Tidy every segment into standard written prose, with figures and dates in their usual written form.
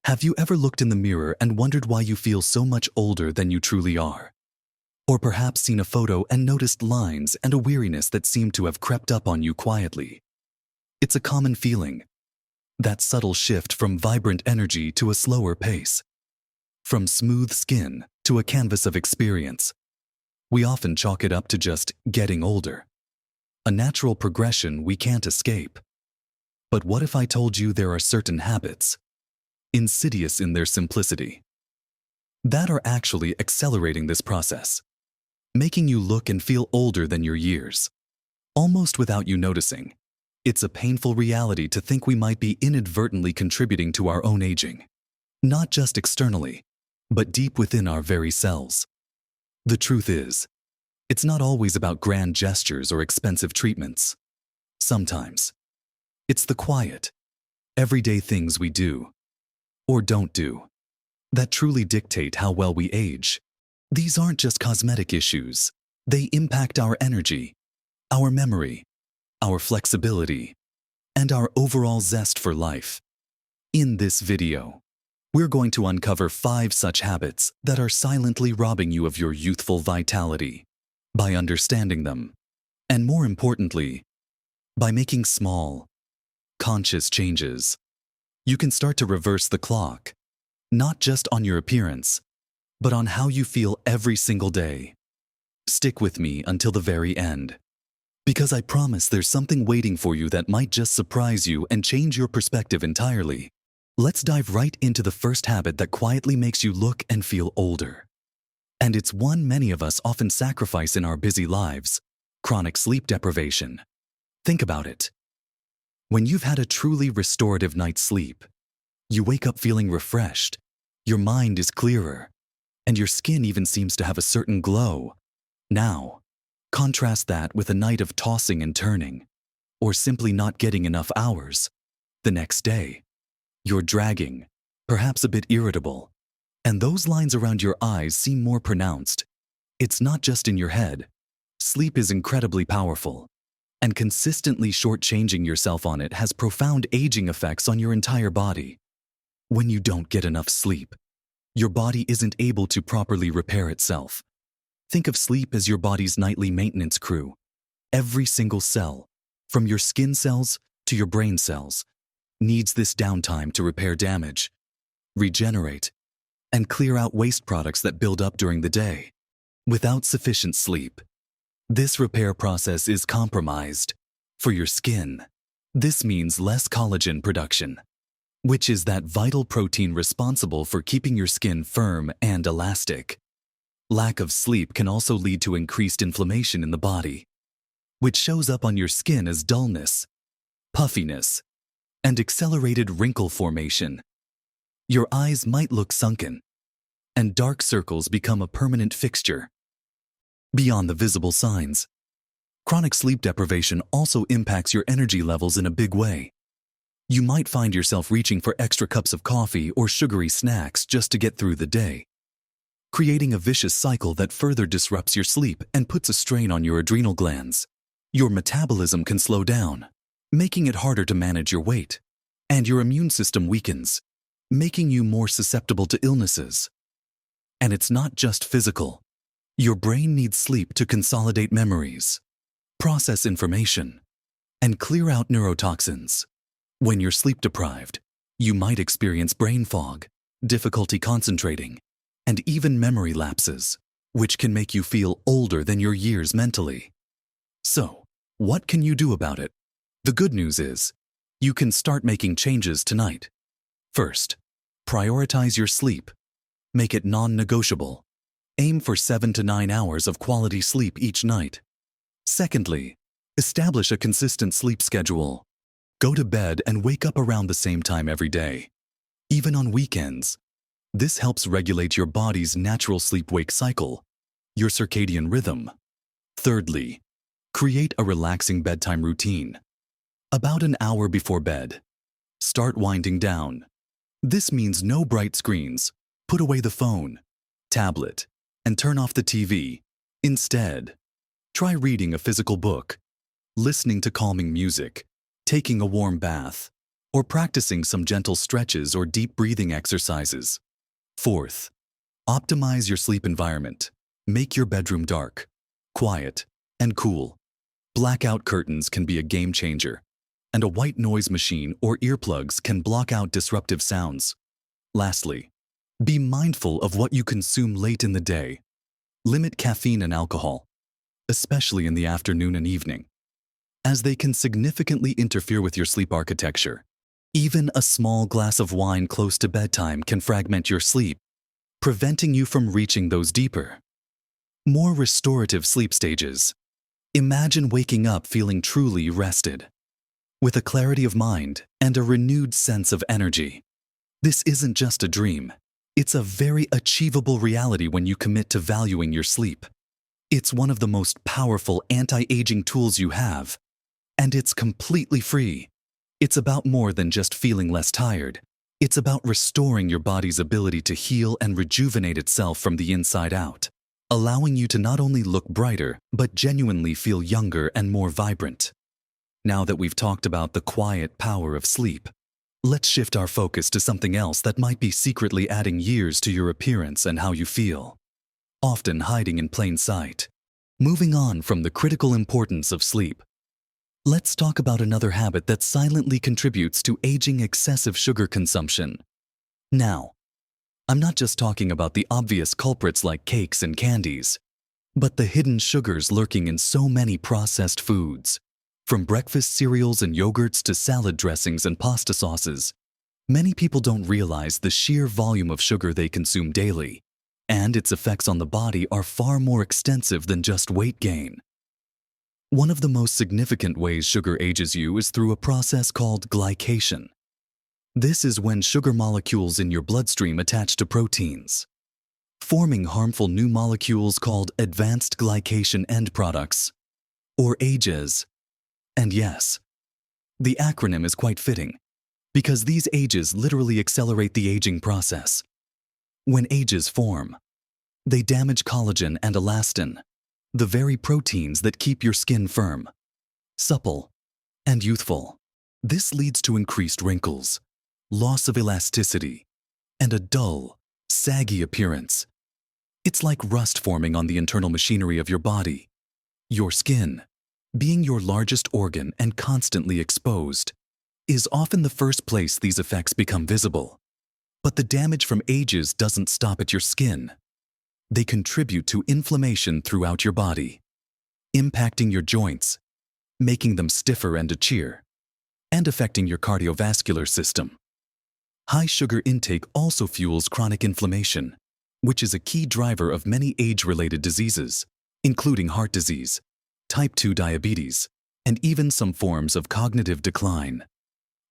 Have you ever looked in the mirror and wondered why you feel so much older than you truly are? Or perhaps seen a photo and noticed lines and a weariness that seem to have crept up on you quietly? It's a common feeling. That subtle shift from vibrant energy to a slower pace. From smooth skin to a canvas of experience. We often chalk it up to just getting older. A natural progression we can't escape. But what if I told you there are certain habits, insidious in their simplicity, that are actually accelerating this process, making you look and feel older than your years, almost without you noticing? It's a painful reality to think we might be inadvertently contributing to our own aging, not just externally, but deep within our very selves. The truth is, it's not always about grand gestures or expensive treatments. Sometimes, it's the quiet, everyday things we do, or don't do, that truly dictate how well we age. These aren't just cosmetic issues. They impact our energy, our memory, our flexibility, and our overall zest for life. In this video, we're going to uncover 5 such habits that are silently robbing you of your youthful vitality. By understanding them, and more importantly, by making small, conscious changes, you can start to reverse the clock, not just on your appearance, but on how you feel every single day. Stick with me until the very end, because I promise there's something waiting for you that might just surprise you and change your perspective entirely. Let's dive right into the first habit that quietly makes you look and feel older. And it's one many of us often sacrifice in our busy lives: chronic sleep deprivation. Think about it. When you've had a truly restorative night's sleep, you wake up feeling refreshed, your mind is clearer, and your skin even seems to have a certain glow. Now, contrast that with a night of tossing and turning, or simply not getting enough hours. The next day, you're dragging, perhaps a bit irritable, and those lines around your eyes seem more pronounced. It's not just in your head. Sleep is incredibly powerful, and consistently shortchanging yourself on it has profound aging effects on your entire body. When you don't get enough sleep, your body isn't able to properly repair itself. Think of sleep as your body's nightly maintenance crew. Every single cell, from your skin cells to your brain cells, needs this downtime to repair damage, regenerate, and clear out waste products that build up during the day. Without sufficient sleep, this repair process is compromised. For your skin, this means less collagen production, which is that vital protein responsible for keeping your skin firm and elastic. Lack of sleep can also lead to increased inflammation in the body, which shows up on your skin as dullness, puffiness, and accelerated wrinkle formation. Your eyes might look sunken, and dark circles become a permanent fixture. Beyond the visible signs, chronic sleep deprivation also impacts your energy levels in a big way. You might find yourself reaching for extra cups of coffee or sugary snacks just to get through the day, creating a vicious cycle that further disrupts your sleep and puts a strain on your adrenal glands. Your metabolism can slow down, making it harder to manage your weight, and your immune system weakens, making you more susceptible to illnesses. And it's not just physical. Your brain needs sleep to consolidate memories, process information, and clear out neurotoxins. When you're sleep deprived, you might experience brain fog, difficulty concentrating, and even memory lapses, which can make you feel older than your years mentally. So, what can you do about it? The good news is, you can start making changes tonight. First, prioritize your sleep. Make it non-negotiable. Aim for 7 to 9 hours of quality sleep each night. Secondly, establish a consistent sleep schedule. Go to bed and wake up around the same time every day, even on weekends. This helps regulate your body's natural sleep-wake cycle, your circadian rhythm. Thirdly, create a relaxing bedtime routine. About an hour before bed, start winding down. This means no bright screens. Put away the phone, tablet, and turn off the TV. Instead, try reading a physical book, listening to calming music, taking a warm bath, or practicing some gentle stretches or deep breathing exercises. Fourth, optimize your sleep environment. Make your bedroom dark, quiet, and cool. Blackout curtains can be a game changer, and a white noise machine or earplugs can block out disruptive sounds. Lastly, be mindful of what you consume late in the day. Limit caffeine and alcohol, especially in the afternoon and evening, as they can significantly interfere with your sleep architecture. Even a small glass of wine close to bedtime can fragment your sleep, preventing you from reaching those deeper, more restorative sleep stages. Imagine waking up feeling truly rested, with a clarity of mind and a renewed sense of energy. This isn't just a dream. It's a very achievable reality when you commit to valuing your sleep. It's one of the most powerful anti-aging tools you have, and it's completely free. It's about more than just feeling less tired. It's about restoring your body's ability to heal and rejuvenate itself from the inside out, allowing you to not only look brighter, but genuinely feel younger and more vibrant. Now that we've talked about the quiet power of sleep, let's shift our focus to something else that might be secretly adding years to your appearance and how you feel, often hiding in plain sight. Moving on from the critical importance of sleep, let's talk about another habit that silently contributes to aging: excessive sugar consumption. Now, I'm not just talking about the obvious culprits like cakes and candies, but the hidden sugars lurking in so many processed foods. From breakfast cereals and yogurts to salad dressings and pasta sauces, many people don't realize the sheer volume of sugar they consume daily, and its effects on the body are far more extensive than just weight gain. One of the most significant ways sugar ages you is through a process called glycation. This is when sugar molecules in your bloodstream attach to proteins, forming harmful new molecules called advanced glycation end products, or AGEs. And yes, the acronym is quite fitting, because these AGEs literally accelerate the aging process. When AGEs form, they damage collagen and elastin, the very proteins that keep your skin firm, supple, and youthful. This leads to increased wrinkles, loss of elasticity, and a dull, saggy appearance. It's like rust forming on the internal machinery of your body. Your skin, being your largest organ and constantly exposed, is often the first place these effects become visible. But the damage from AGEs doesn't stop at your skin. They contribute to inflammation throughout your body, impacting your joints, making them stiffer and itchier, and affecting your cardiovascular system. High sugar intake also fuels chronic inflammation, which is a key driver of many age-related diseases, including heart disease, type 2 diabetes, and even some forms of cognitive decline.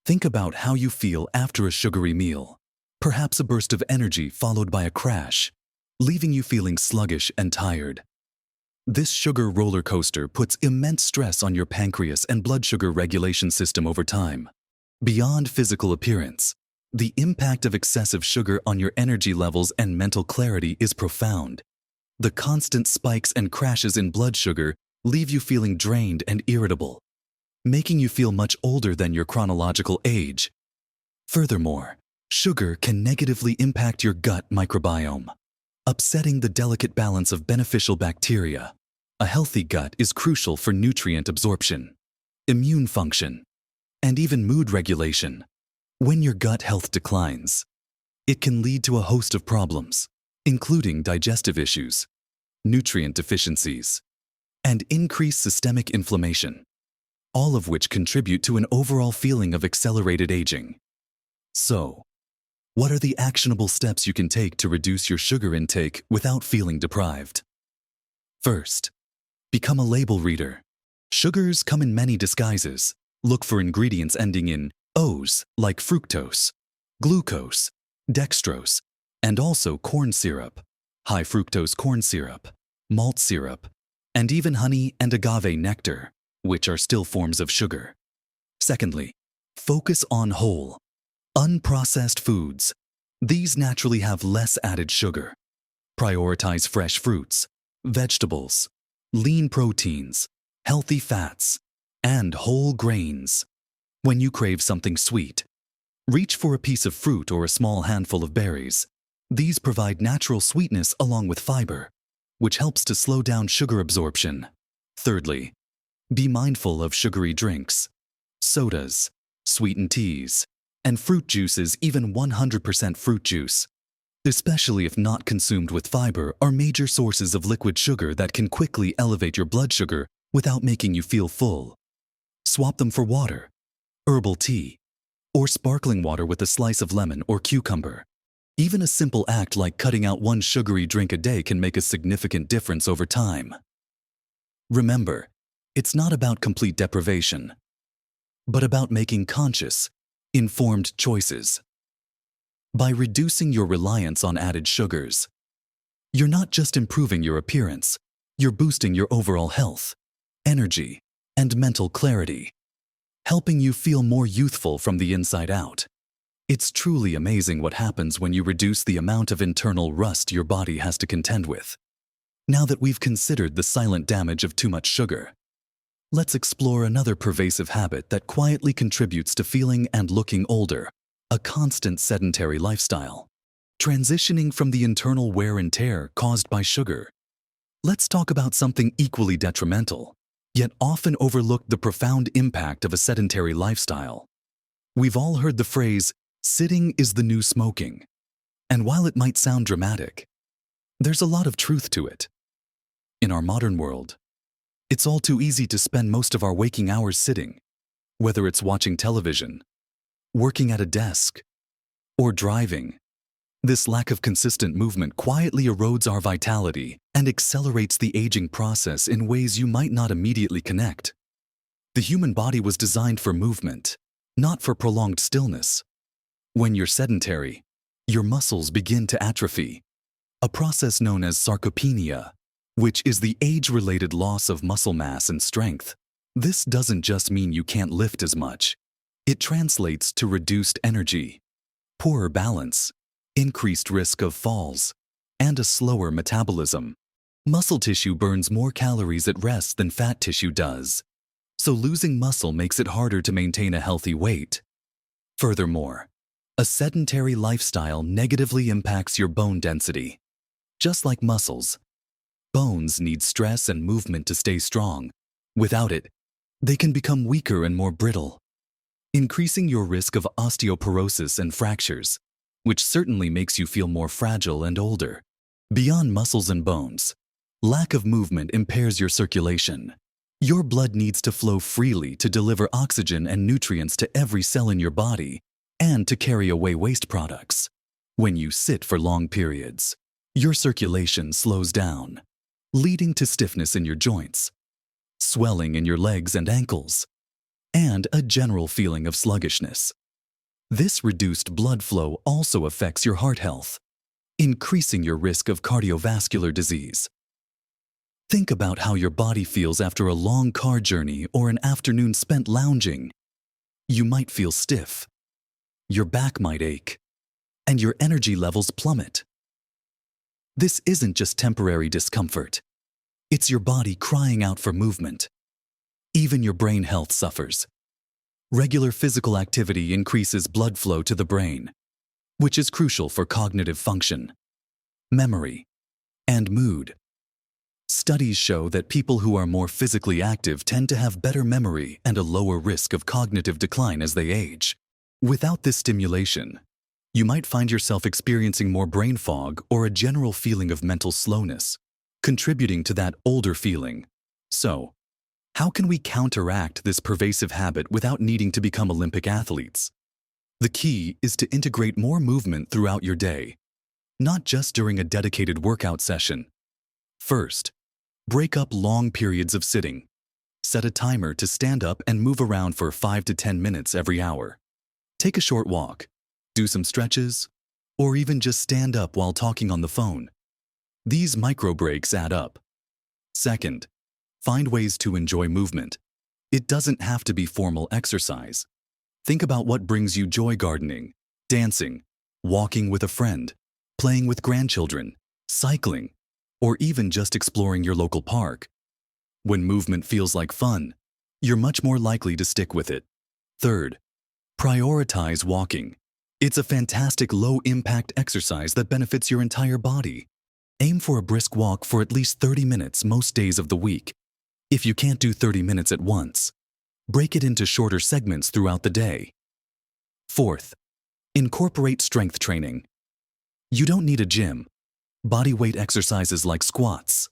Think about how you feel after a sugary meal, perhaps a burst of energy followed by a crash, leaving you feeling sluggish and tired. This sugar roller coaster puts immense stress on your pancreas and blood sugar regulation system over time. Beyond physical appearance, the impact of excessive sugar on your energy levels and mental clarity is profound. The constant spikes and crashes in blood sugar leave you feeling drained and irritable, making you feel much older than your chronological age. Furthermore, sugar can negatively impact your gut microbiome, upsetting the delicate balance of beneficial bacteria. A healthy gut is crucial for nutrient absorption, immune function, and even mood regulation. When your gut health declines, it can lead to a host of problems, including digestive issues, nutrient deficiencies, and increased systemic inflammation, all of which contribute to an overall feeling of accelerated aging. So, what are the actionable steps you can take to reduce your sugar intake without feeling deprived? First, become a label reader. Sugars come in many disguises. Look for ingredients ending in O's like fructose, glucose, dextrose, and also corn syrup, high fructose corn syrup, malt syrup, and even honey and agave nectar, which are still forms of sugar. Secondly, focus on whole, unprocessed foods. These naturally have less added sugar. Prioritize fresh fruits, vegetables, lean proteins, healthy fats, and whole grains. When you crave something sweet, Reach for a piece of fruit or a small handful of berries. These provide natural sweetness along with fiber, which helps to slow down sugar absorption. Thirdly, be mindful of sugary drinks, sodas, sweetened teas, and fruit juices. Even 100% fruit juice, especially if not consumed with fiber, are major sources of liquid sugar that can quickly elevate your blood sugar without making you feel full. Swap them for water, herbal tea, or sparkling water with a slice of lemon or cucumber. Even a simple act like cutting out one sugary drink a day can make a significant difference over time. Remember, it's not about complete deprivation, but about making conscious, informed choices. By reducing your reliance on added sugars, you're not just improving your appearance, you're boosting your overall health, energy, and mental clarity, helping you feel more youthful from the inside out. It's truly amazing what happens when you reduce the amount of internal rust your body has to contend with. Now that we've considered the silent damage of too much sugar, let's explore another pervasive habit that quietly contributes to feeling and looking older: a constant sedentary lifestyle. Transitioning from the internal wear and tear caused by sugar, let's talk about something equally detrimental, yet often overlooked: the profound impact of a sedentary lifestyle. We've all heard the phrase, "sitting is the new smoking." And while it might sound dramatic, there's a lot of truth to it. In our modern world, it's all too easy to spend most of our waking hours sitting, whether it's watching television, working at a desk, or driving. This lack of consistent movement quietly erodes our vitality and accelerates the aging process in ways you might not immediately connect. The human body was designed for movement, not for prolonged stillness. When you're sedentary, your muscles begin to atrophy, a process known as sarcopenia, which is the age-related loss of muscle mass and strength. This doesn't just mean you can't lift as much. It translates to reduced energy, poorer balance, increased risk of falls, and a slower metabolism. Muscle tissue burns more calories at rest than fat tissue does, so losing muscle makes it harder to maintain a healthy weight. Furthermore, a sedentary lifestyle negatively impacts your bone density. Just like muscles, bones need stress and movement to stay strong. Without it, they can become weaker and more brittle, increasing your risk of osteoporosis and fractures, which certainly makes you feel more fragile and older. Beyond muscles and bones, lack of movement impairs your circulation. Your blood needs to flow freely to deliver oxygen and nutrients to every cell in your body and to carry away waste products. When you sit for long periods, your circulation slows down, leading to stiffness in your joints, swelling in your legs and ankles, and a general feeling of sluggishness. This reduced blood flow also affects your heart health, increasing your risk of cardiovascular disease. Think about how your body feels after a long car journey or an afternoon spent lounging. You might feel stiff, your back might ache, and your energy levels plummet. This isn't just temporary discomfort. It's your body crying out for movement. Even your brain health suffers. Regular physical activity increases blood flow to the brain, which is crucial for cognitive function, memory, and mood. Studies show that people who are more physically active tend to have better memory and a lower risk of cognitive decline as they age. Without this stimulation, you might find yourself experiencing more brain fog or a general feeling of mental slowness, contributing to that older feeling. So, how can we counteract this pervasive habit without needing to become Olympic athletes? The key is to integrate more movement throughout your day, not just during a dedicated workout session. First, break up long periods of sitting. Set a timer to stand up and move around for 5 to 10 minutes every hour. Take a short walk, do some stretches, or even just stand up while talking on the phone. These micro breaks add up. Second, find ways to enjoy movement. It doesn't have to be formal exercise. Think about what brings you joy: gardening, dancing, walking with a friend, playing with grandchildren, cycling, or even just exploring your local park. When movement feels like fun, you're much more likely to stick with it. Third, Prioritize walking. It's a fantastic low-impact exercise that benefits your entire body. Aim for a brisk walk for at least 30 minutes most days of the week. If you can't do 30 minutes at once, break it into shorter segments throughout the day. Fourth, incorporate strength training. You don't need a gym. Body weight exercises like squats,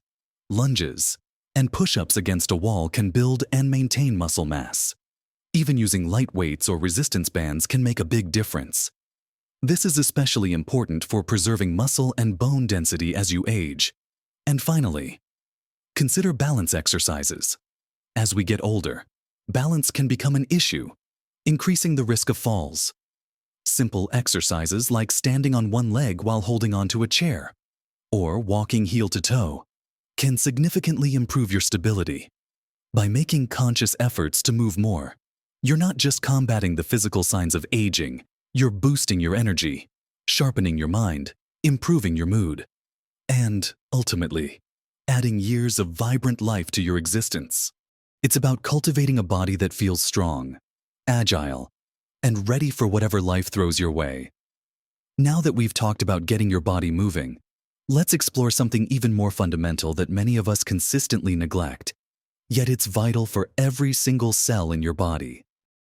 lunges, and push-ups against a wall can build and maintain muscle mass. Even using light weights or resistance bands can make a big difference. This is especially important for preserving muscle and bone density as you age. And finally, consider balance exercises. As we get older, balance can become an issue, increasing the risk of falls. Simple exercises like standing on one leg while holding onto a chair or walking heel to toe can significantly improve your stability. By making conscious efforts to move more, you're not just combating the physical signs of aging, you're boosting your energy, sharpening your mind, improving your mood, and, ultimately, adding years of vibrant life to your existence. It's about cultivating a body that feels strong, agile, and ready for whatever life throws your way. Now that we've talked about getting your body moving, let's explore something even more fundamental that many of us consistently neglect, yet it's vital for every single cell in your body.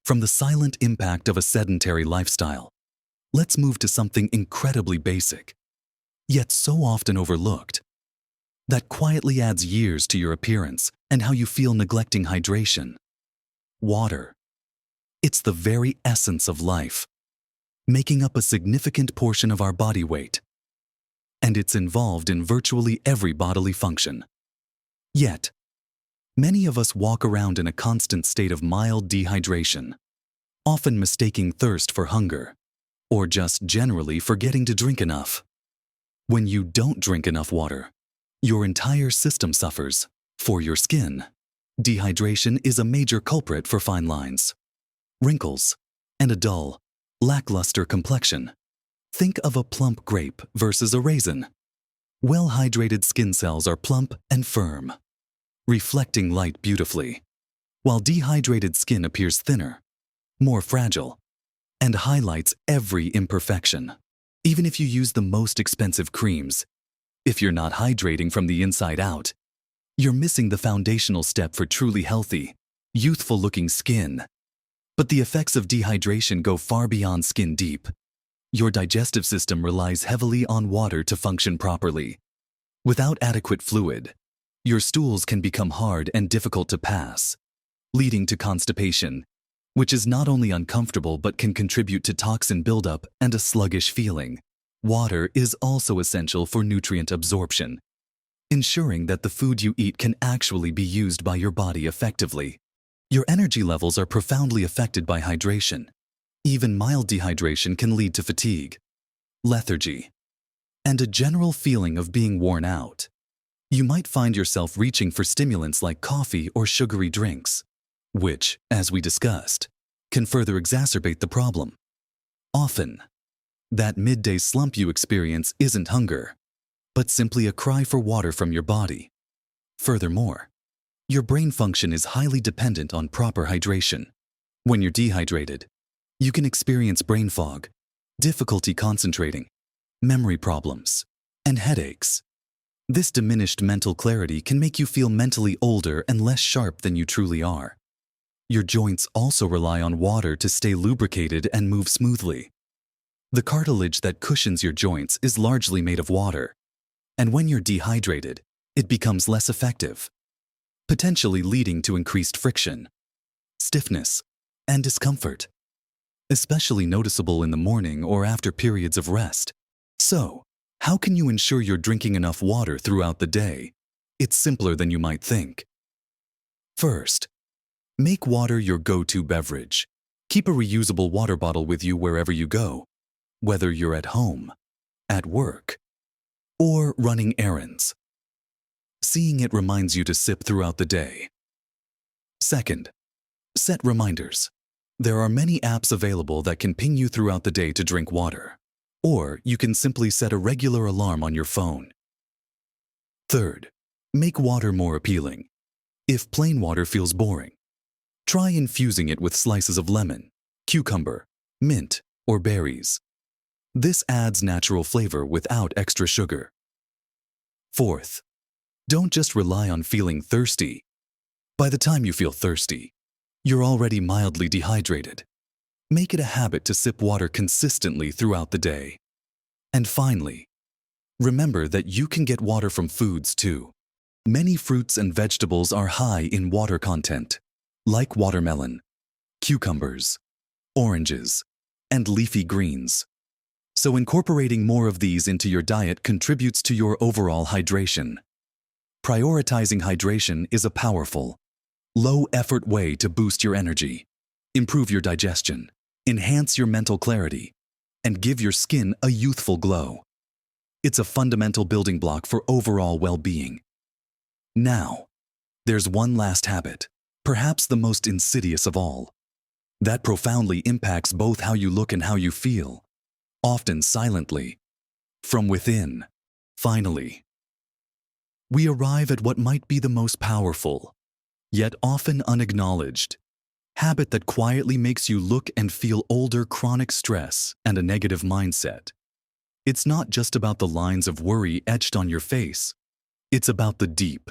From the silent impact of a sedentary lifestyle, let's move to something incredibly basic, yet so often overlooked, that quietly adds years to your appearance and how you feel neglecting hydration. Water. It's the very essence of life, making up a significant portion of our body weight, and it's involved in virtually every bodily function. Yet, many of us walk around in a constant state of mild dehydration, often mistaking thirst for hunger, or just generally forgetting to drink enough. When you don't drink enough water, your entire system suffers. For your skin, dehydration is a major culprit for fine lines, wrinkles, and a dull, lackluster complexion. Think of a plump grape versus a raisin. Well-hydrated skin cells are plump and firm, reflecting light beautifully, while dehydrated skin appears thinner, more fragile, and highlights every imperfection. Even if you use the most expensive creams, if you're not hydrating from the inside out, you're missing the foundational step for truly healthy, youthful-looking skin. But the effects of dehydration go far beyond skin deep. Your digestive system relies heavily on water to function properly. Without adequate fluid, your stools can become hard and difficult to pass, leading to constipation, which is not only uncomfortable but can contribute to toxin buildup and a sluggish feeling. Water is also essential for nutrient absorption, ensuring that the food you eat can actually be used by your body effectively. Your energy levels are profoundly affected by hydration. Even mild dehydration can lead to fatigue, lethargy, and a general feeling of being worn out. You might find yourself reaching for stimulants like coffee or sugary drinks, which, as we discussed, can further exacerbate the problem. Often, that midday slump you experience isn't hunger, but simply a cry for water from your body. Furthermore, your brain function is highly dependent on proper hydration. When you're dehydrated, you can experience brain fog, difficulty concentrating, memory problems, and headaches. This diminished mental clarity can make you feel mentally older and less sharp than you truly are. Your joints also rely on water to stay lubricated and move smoothly. The cartilage that cushions your joints is largely made of water, and when you're dehydrated, it becomes less effective, potentially leading to increased friction, stiffness, and discomfort, especially noticeable in the morning or after periods of rest. So, how can you ensure you're drinking enough water throughout the day? It's simpler than you might think. First, make water your go-to beverage. Keep a reusable water bottle with you wherever you go, whether you're at home, at work, or running errands. Seeing it reminds you to sip throughout the day. Second, set reminders. There are many apps available that can ping you throughout the day to drink water, or you can simply set a regular alarm on your phone. Third, make water more appealing. If plain water feels boring, try infusing it with slices of lemon, cucumber, mint, or berries. This adds natural flavor without extra sugar. Fourth, don't just rely on feeling thirsty. By the time you feel thirsty, you're already mildly dehydrated. Make it a habit to sip water consistently throughout the day. And finally, remember that you can get water from foods too. Many fruits and vegetables are high in water content, like watermelon, cucumbers, oranges, and leafy greens. So incorporating more of these into your diet contributes to your overall hydration. Prioritizing hydration is a powerful, low-effort way to boost your energy, improve your digestion, enhance your mental clarity, and give your skin a youthful glow. It's a fundamental building block for overall well-being. Now, there's one last habit, perhaps the most insidious of all, that profoundly impacts both how you look and how you feel, often silently, from within. Finally, we arrive at what might be the most powerful, yet often unacknowledged, habit that quietly makes you look and feel older: chronic stress and a negative mindset. It's not just about the lines of worry etched on your face. It's about the deep,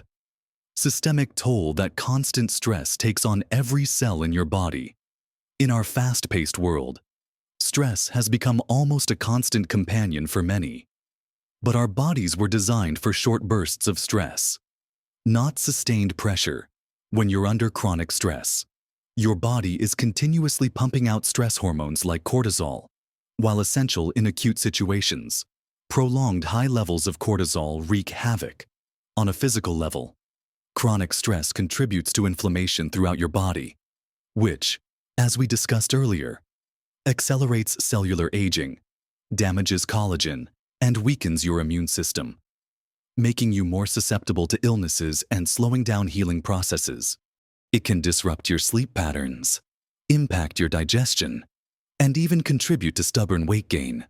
systemic toll that constant stress takes on every cell in your body. In our fast-paced world, stress has become almost a constant companion for many. But our bodies were designed for short bursts of stress, not sustained pressure. When you're under chronic stress, your body is continuously pumping out stress hormones like cortisol. While essential in acute situations, prolonged high levels of cortisol wreak havoc. On a physical level, chronic stress contributes to inflammation throughout your body, which, as we discussed earlier, accelerates cellular aging, damages collagen, and weakens your immune system, making you more susceptible to illnesses and slowing down healing processes. It can disrupt your sleep patterns, impact your digestion, and even contribute to stubborn weight gain,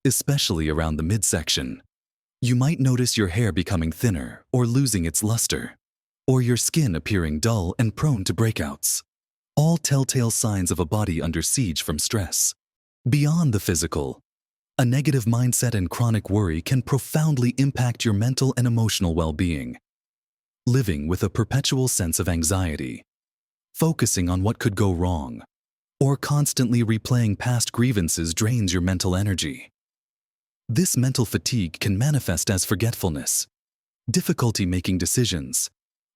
especially around the midsection. You might notice your hair becoming thinner or losing its luster, or your skin appearing dull and prone to breakouts, all telltale signs of a body under siege from stress. Beyond the physical, a negative mindset and chronic worry can profoundly impact your mental and emotional well-being. Living with a perpetual sense of anxiety, focusing on what could go wrong, or constantly replaying past grievances drains your mental energy. This mental fatigue can manifest as forgetfulness, difficulty making decisions,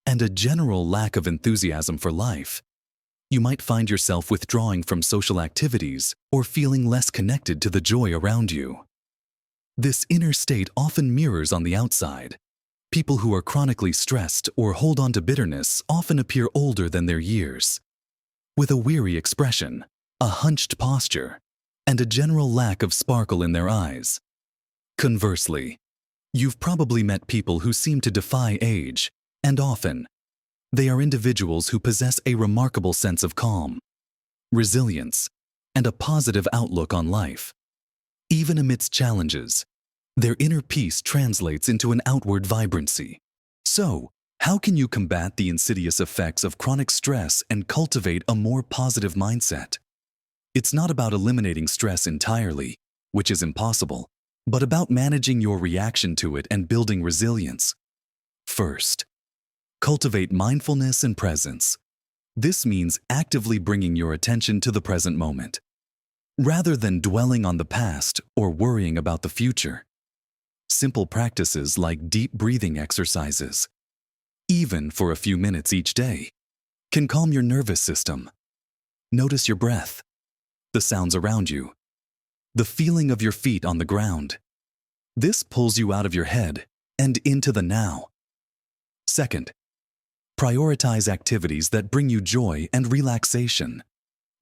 and a general lack of enthusiasm for life. You might find yourself withdrawing from social activities or feeling less connected to the joy around you. This inner state often mirrors on the outside. People who are chronically stressed or hold on to bitterness often appear older than their years, with a weary expression, a hunched posture, and a general lack of sparkle in their eyes. Conversely, you've probably met people who seem to defy age, and often, they are individuals who possess a remarkable sense of calm, resilience, and a positive outlook on life. Even amidst challenges, their inner peace translates into an outward vibrancy. So, how can you combat the insidious effects of chronic stress and cultivate a more positive mindset? It's not about eliminating stress entirely, which is impossible, but about managing your reaction to it and building resilience. First, cultivate mindfulness and presence. This means actively bringing your attention to the present moment, rather than dwelling on the past or worrying about the future. Simple practices like deep breathing exercises, even for a few minutes each day, can calm your nervous system. Notice your breath, the sounds around you, the feeling of your feet on the ground. This pulls you out of your head and into the now. Second, prioritize activities that bring you joy and relaxation.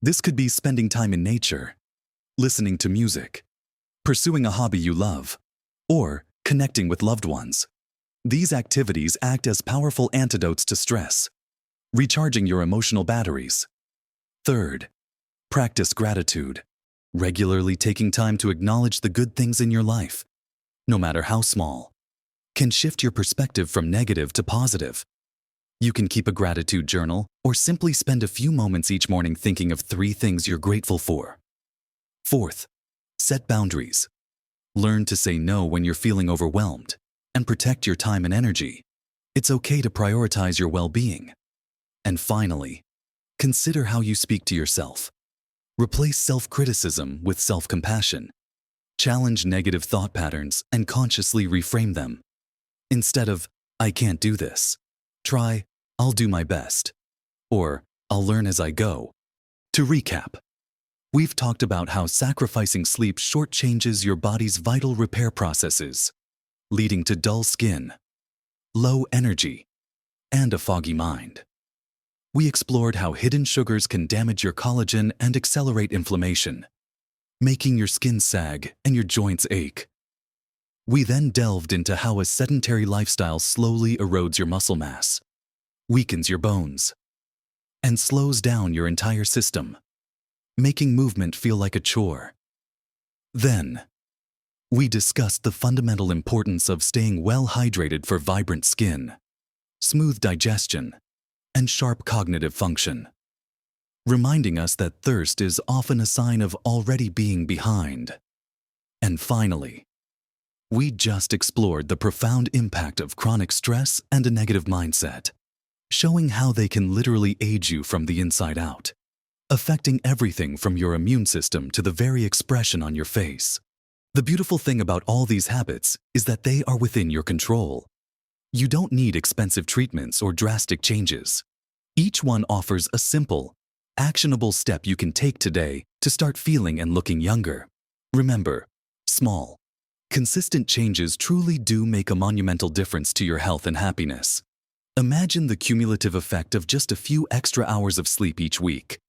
This could be spending time in nature, listening to music, pursuing a hobby you love, or connecting with loved ones. These activities act as powerful antidotes to stress, recharging your emotional batteries. Third, practice gratitude, regularly taking time to acknowledge the good things in your life, no matter how small, can shift your perspective from negative to positive. You can keep a gratitude journal or simply spend a few moments each morning thinking of 3 things you're grateful for. Fourth, set boundaries. Learn to say no when you're feeling overwhelmed and protect your time and energy. It's okay to prioritize your well-being. And finally, consider how you speak to yourself. Replace self-criticism with self-compassion. Challenge negative thought patterns and consciously reframe them. Instead of, "I can't do this," try, "I'll do my best," or "I'll learn as I go." To recap, we've talked about how sacrificing sleep shortchanges your body's vital repair processes, leading to dull skin, low energy, and a foggy mind. We explored how hidden sugars can damage your collagen and accelerate inflammation, making your skin sag and your joints ache. We then delved into how a sedentary lifestyle slowly erodes your muscle mass, weakens your bones, and slows down your entire system, making movement feel like a chore. Then, we discussed the fundamental importance of staying well hydrated for vibrant skin, smooth digestion, and sharp cognitive function, reminding us that thirst is often a sign of already being behind. And finally, we just explored the profound impact of chronic stress and a negative mindset, showing how they can literally age you from the inside out, affecting everything from your immune system to the very expression on your face. The beautiful thing about all these habits is that they are within your control. You don't need expensive treatments or drastic changes. Each one offers a simple, actionable step you can take today to start feeling and looking younger. Remember, small, consistent changes truly do make a monumental difference to your health and happiness. Imagine the cumulative effect of just a few extra hours of sleep each week,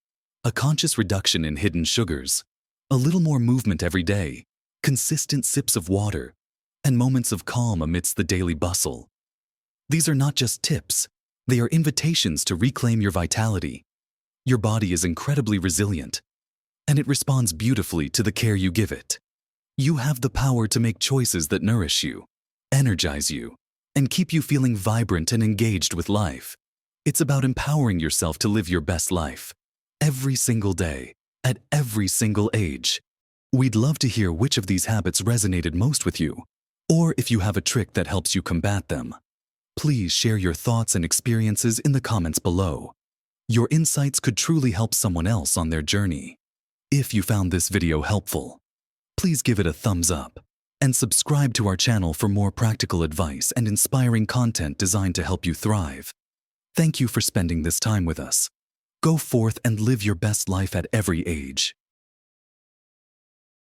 a conscious reduction in hidden sugars, a little more movement every day, consistent sips of water, and moments of calm amidst the daily bustle. These are not just tips, they are invitations to reclaim your vitality. Your body is incredibly resilient, and it responds beautifully to the care you give it. You have the power to make choices that nourish you, energize you, and keep you feeling vibrant and engaged with life. It's about empowering yourself to live your best life, every single day, at every single age. We'd love to hear which of these habits resonated most with you, or if you have a trick that helps you combat them. Please share your thoughts and experiences in the comments below. Your insights could truly help someone else on their journey. If you found this video helpful, please give it a thumbs up and subscribe to our channel for more practical advice and inspiring content designed to help you thrive. Thank you for spending this time with us. Go forth and live your best life at every age.